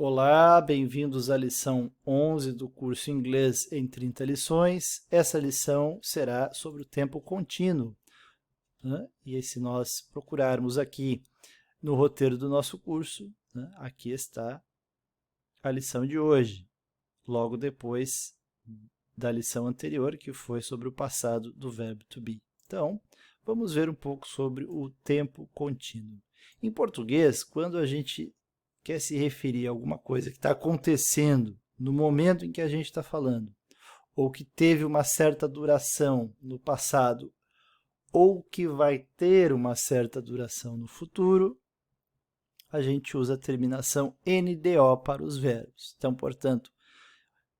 Olá, bem-vindos à lição 11 do curso Inglês em 30 lições. Essa lição será sobre o tempo contínuo, né? E se nós procurarmos aqui no roteiro do nosso curso, né, aqui está a lição de hoje, logo depois da lição anterior, que foi sobre o passado do verbo to be. Então, vamos ver um pouco sobre o tempo contínuo. Em português, quando a gente quer se referir a alguma coisa que está acontecendo no momento em que a gente está falando, ou que teve uma certa duração no passado, ou que vai ter uma certa duração no futuro, a gente usa a terminação NDO para os verbos. Então, portanto,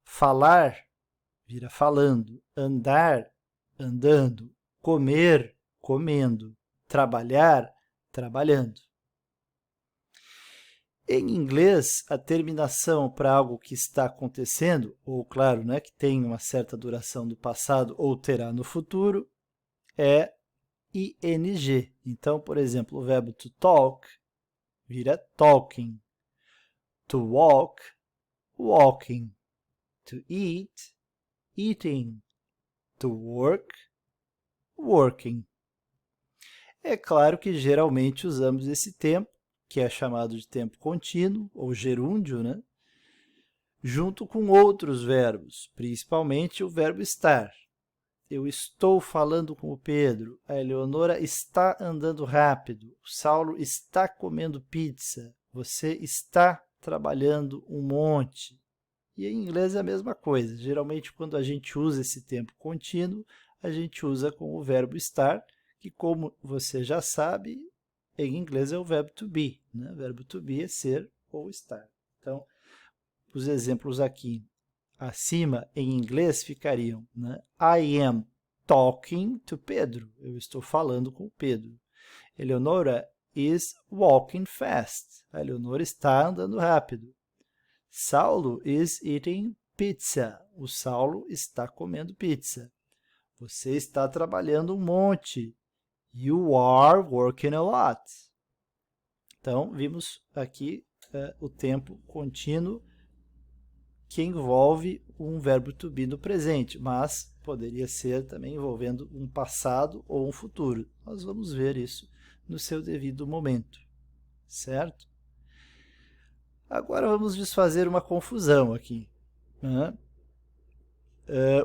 falar vira falando, andar, andando, comer, comendo, trabalhar, trabalhando. Em inglês, a terminação para algo que está acontecendo, ou claro, né, que tem uma certa duração do passado ou terá no futuro, é ing. Então, por exemplo, o verbo to talk vira talking, to walk, walking, to eat, eating, to work, working. É claro que geralmente usamos esse tempo, que é chamado de tempo contínuo, ou gerúndio, né? Junto com outros verbos, principalmente o verbo estar. Eu estou falando com o Pedro, a Eleonora está andando rápido, o Saulo está comendo pizza, você está trabalhando um monte. E em inglês é a mesma coisa. Geralmente, quando a gente usa esse tempo contínuo, a gente usa com o verbo estar, que, como você já sabe, em inglês é o verbo to be, né? O verbo to be é ser ou estar. Então, os exemplos aqui acima, em inglês, ficariam, né? I am talking to Pedro. Eu estou falando com o Pedro. Eleonora is walking fast. A Eleonora está andando rápido. Saulo is eating pizza. O Saulo está comendo pizza. Você está trabalhando um monte. You are working a lot. Então, vimos aqui o tempo contínuo que envolve um verbo to be no presente, mas poderia ser também envolvendo um passado ou um futuro. Nós vamos ver isso no seu devido momento, certo? Agora vamos desfazer uma confusão aqui, né?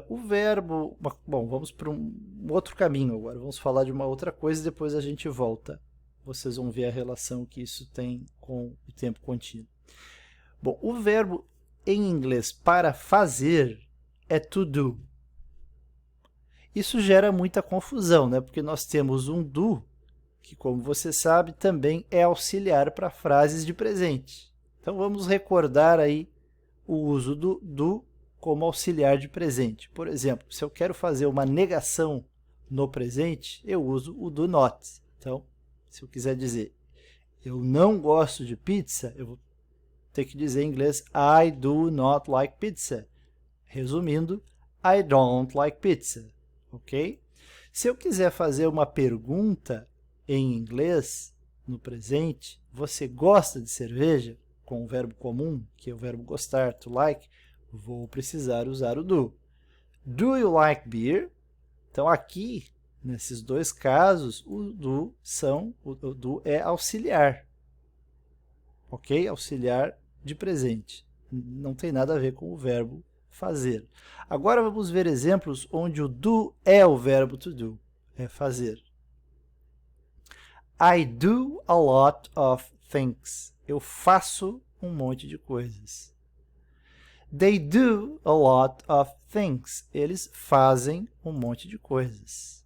O verbo... Bom, vamos para um outro caminho agora. Vamos falar de uma outra coisa e depois a gente volta. Vocês vão ver a relação que isso tem com o tempo contínuo. Bom, o verbo em inglês para fazer é to do. Isso gera muita confusão, né? Porque nós temos um do, que como você sabe, também é auxiliar para frases de presente. Então vamos recordar aí o uso do do como auxiliar de presente. Por exemplo, se eu quero fazer uma negação no presente, eu uso o do not. Então, se eu quiser dizer eu não gosto de pizza, eu vou ter que dizer em inglês I do not like pizza. Resumindo, I don't like pizza, ok? Se eu quiser fazer uma pergunta em inglês, no presente, você gosta de cerveja? Com o verbo comum, que é o verbo gostar, to like, vou precisar usar o do. Do you like beer? Então, aqui, nesses dois casos, o do é auxiliar, ok? Auxiliar de presente. Não tem nada a ver com o verbo fazer. Agora vamos ver exemplos onde o do é o verbo to do, é fazer. I do a lot of things. Eu faço um monte de coisas. They do a lot of things. Eles fazem um monte de coisas.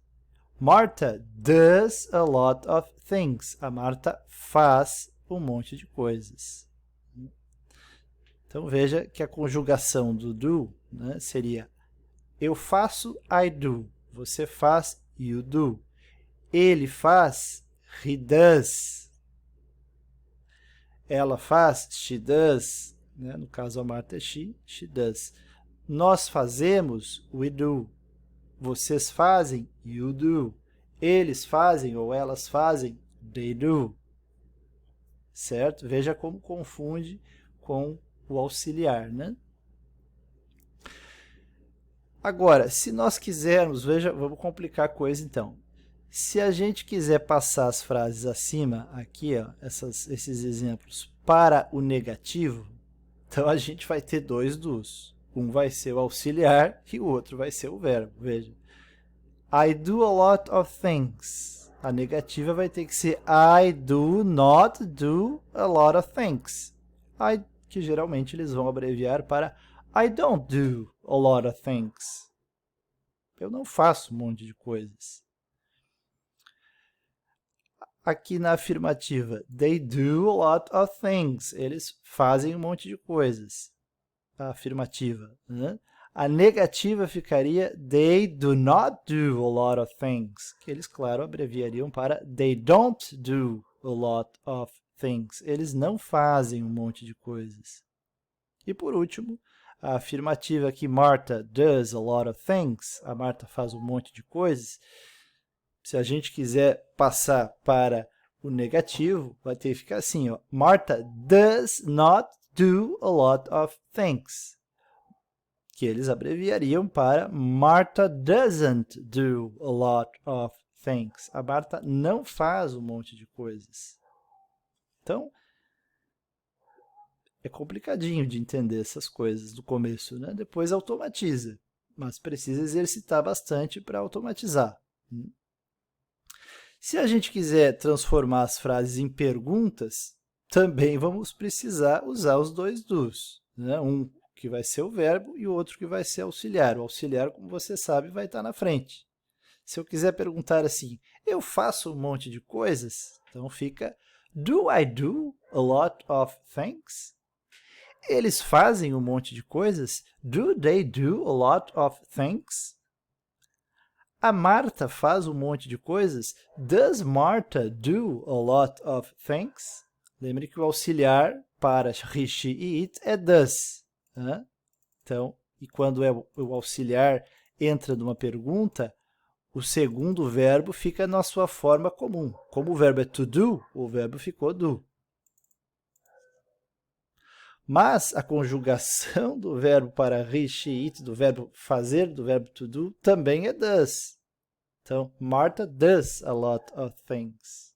Martha does a lot of things. A Marta faz um monte de coisas. Então, veja que a conjugação do do, né, seria eu faço, I do. Você faz, you do. Ele faz, he does. Ela faz, she does. Né? No caso, a Marta é she does. Nós fazemos, we do. Vocês fazem, you do. Eles fazem ou elas fazem, they do. Certo? Veja como confunde com o auxiliar, né? Agora, se nós quisermos, veja, vamos complicar a coisa então. Se a gente quiser passar as frases acima, aqui, ó, esses exemplos, para o negativo, então a gente vai ter dois do's. Um vai ser o auxiliar e o outro vai ser o verbo. Veja. I do a lot of things. A negativa vai ter que ser I do not do a lot of things. Que geralmente eles vão abreviar para I don't do a lot of things. Eu não faço um monte de coisas. Aqui na afirmativa, they do a lot of things. Eles fazem um monte de coisas. A afirmativa, né? A negativa ficaria they do not do a lot of things, que eles, claro, abreviariam para they don't do a lot of things. Eles não fazem um monte de coisas. E, por último, a afirmativa aqui, Martha does a lot of things. A Marta faz um monte de coisas. Se a gente quiser passar para o negativo, vai ter que ficar assim, ó. Martha does not do a lot of things, que eles abreviariam para Martha doesn't do a lot of things. A Marta não faz um monte de coisas. Então, é complicadinho de entender essas coisas do começo, né? Depois automatiza, mas precisa exercitar bastante para automatizar. Se a gente quiser transformar as frases em perguntas, também vamos precisar usar os dois do's, né? Um que vai ser o verbo e o outro que vai ser auxiliar. O auxiliar, como você sabe, vai estar na frente. Se eu quiser perguntar assim, eu faço um monte de coisas? Então fica, do I do a lot of things? Eles fazem um monte de coisas? Do they do a lot of things? A Marta faz um monte de coisas? Does Martha do a lot of things? Lembre que o auxiliar para he, she e it é does. Né? Então, e quando o auxiliar entra numa pergunta, o segundo verbo fica na sua forma comum. Como o verbo é to do, o verbo ficou do. Mas a conjugação do verbo para he, she, it, do verbo fazer, do verbo to do, também é does. Então, Martha does a lot of things.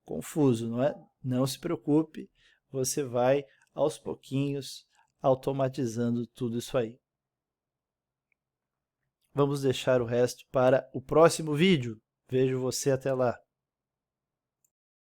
Confuso, não é? Não se preocupe, você vai aos pouquinhos automatizando tudo isso aí. Vamos deixar o resto para o próximo vídeo. Vejo você até lá.